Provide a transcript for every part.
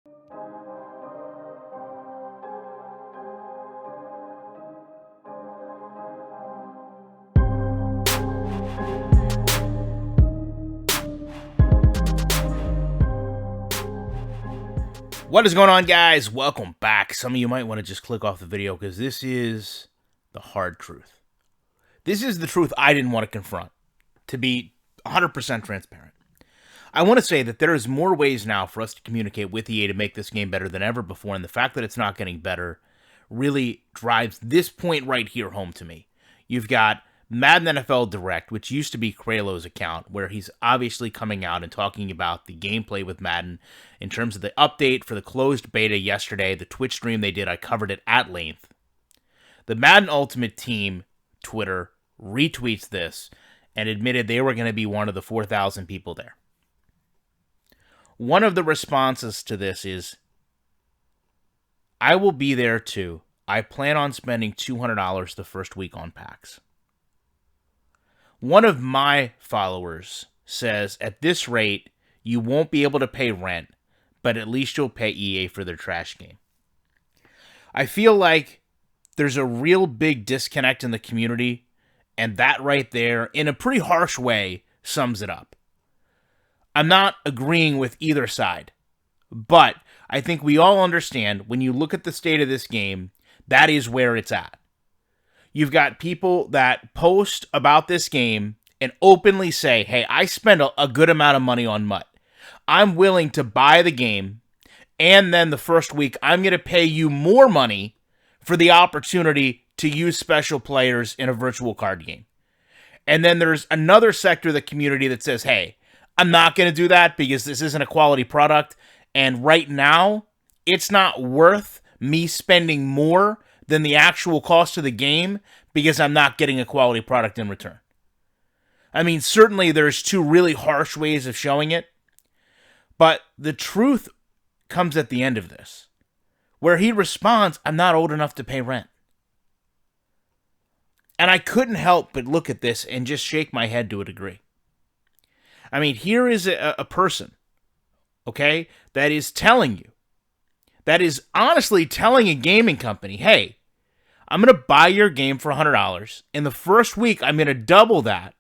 What is going on, guys? Welcome back. Some of you might want to just click off the video because this is the hard truth. This is the truth I didn't want to confront, to be 100% transparent. I want to say that there is more ways now for us to communicate with EA to make this game better than ever before, and the fact that it's not getting better really drives this point right here home to me. You've got Madden NFL Direct, which used to be Kralo's account, where he's obviously coming out and talking about the gameplay with Madden in terms of the update for the closed beta yesterday, the Twitch stream they did, I covered it at length. The Madden Ultimate Team Twitter retweets this and admitted they were going to be one of the 4,000 people there. One of the responses to this is, I will be there too. I plan on spending $200 the first week on packs. One of my followers says, at this rate, you won't be able to pay rent, but at least you'll pay EA for their trash game. I feel like there's a real big disconnect in the community, and that right there, in a pretty harsh way, sums it up. I'm not agreeing with either side, but I think we all understand when you look at the state of this game, that is where it's at. You've got people that post about this game and openly say, hey, I spend a good amount of money on MUT. I'm willing to buy the game, and then the first week, I'm going to pay you more money for the opportunity to use special players in a virtual card game. And then there's another sector of the community that says, hey, I'm not going to do that because this isn't a quality product, and right now, it's not worth me spending more than the actual cost of the game because I'm not getting a quality product in return. I mean, certainly there's two really harsh ways of showing it, but the truth comes at the end of this, where he responds, I'm not old enough to pay rent. And I couldn't help but look at this and just shake my head to a degree. I mean, here is a person, okay, that is telling you, that is honestly telling a gaming company, hey, I'm going to buy your game for $100. In the first week, I'm going to double that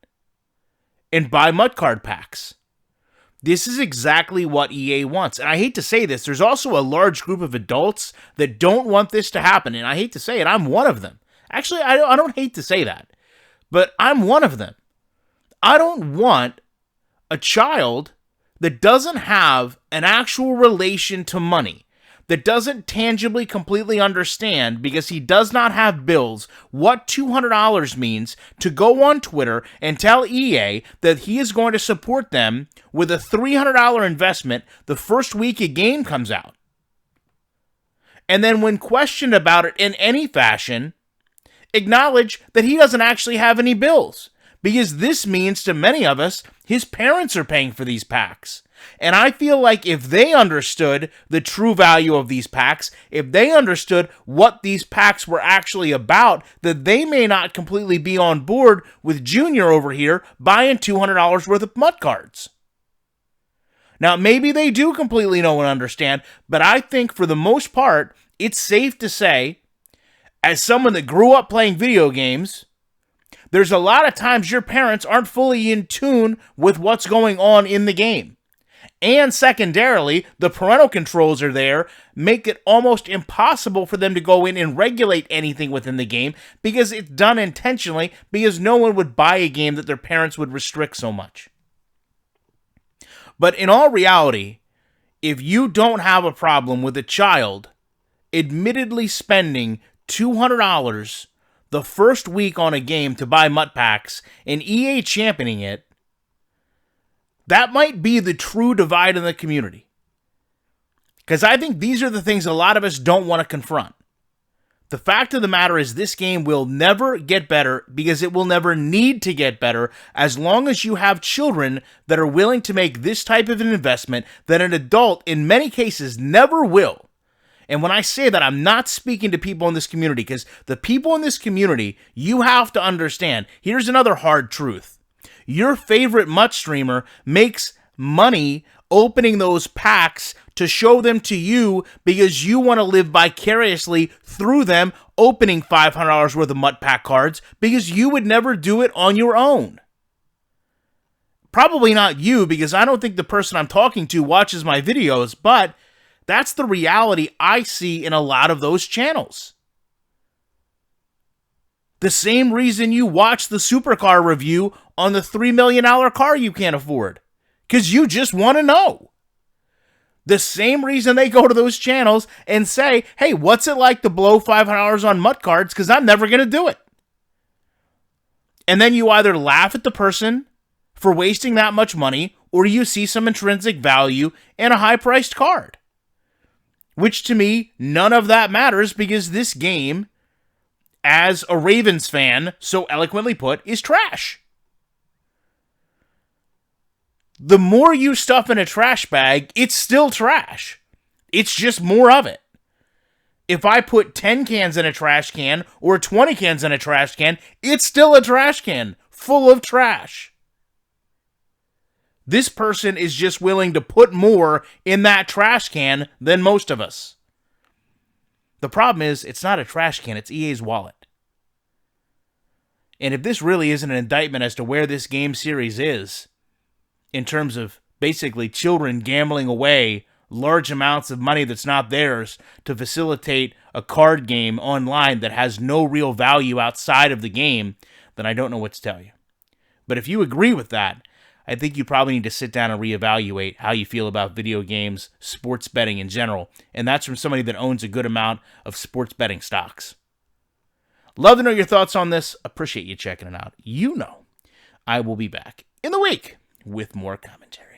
and buy MUT card packs. This is exactly what EA wants. And I hate to say this, there's also a large group of adults that don't want this to happen. And I hate to say it, I'm one of them. Actually, I don't hate to say that, but I'm one of them. I don't want a child that doesn't have an actual relation to money, that doesn't tangibly completely understand because he does not have bills what $200 means to go on Twitter and tell EA that he is going to support them with a $300 investment the first week a game comes out. And then when questioned about it in any fashion, acknowledge that he doesn't actually have any bills, because this means to many of us, his parents are paying for these packs. And I feel like if they understood the true value of these packs, if they understood what these packs were actually about, that they may not completely be on board with Junior over here buying $200 worth of MUT cards. Now, maybe they do completely know and understand, but I think for the most part, it's safe to say, as someone that grew up playing video games, there's a lot of times your parents aren't fully in tune with what's going on in the game. And secondarily, the parental controls are there, make it almost impossible for them to go in and regulate anything within the game because it's done intentionally, because no one would buy a game that their parents would restrict so much. But in all reality, if you don't have a problem with a child admittedly spending $200 the first week on a game to buy MUT packs and EA championing it, that might be the true divide in the community. Because I think these are the things a lot of us don't want to confront. The fact of the matter is this game will never get better because it will never need to get better as long as you have children that are willing to make this type of an investment that an adult in many cases never will. And when I say that, I'm not speaking to people in this community, because the people in this community, you have to understand, here's another hard truth. Your favorite MUT streamer makes money opening those packs to show them to you because you want to live vicariously through them, opening $500 worth of MUT Pack cards because you would never do it on your own. Probably not you, because I don't think the person I'm talking to watches my videos, but that's the reality I see in a lot of those channels. The same reason you watch the supercar review on the $3 million car you can't afford. Because you just want to know. The same reason they go to those channels and say, hey, what's it like to blow $500 on MUT cards? Because I'm never going to do it. And then you either laugh at the person for wasting that much money, or you see some intrinsic value in a high-priced card. Which to me, none of that matters, because this game, as a Ravens fan so eloquently put, is trash. The more you stuff in a trash bag, it's still trash. It's just more of it. If I put 10 cans in a trash can or 20 cans in a trash can, it's still a trash can full of trash. This person is just willing to put more in that trash can than most of us. The problem is, it's not a trash can, it's EA's wallet. And if this really isn't an indictment as to where this game series is, in terms of basically children gambling away large amounts of money that's not theirs to facilitate a card game online that has no real value outside of the game, then I don't know what to tell you. But if you agree with that, I think you probably need to sit down and reevaluate how you feel about video games, sports betting in general, and that's from somebody that owns a good amount of sports betting stocks. Love to know your thoughts on this. Appreciate you checking it out. You know I will be back in the week with more commentary.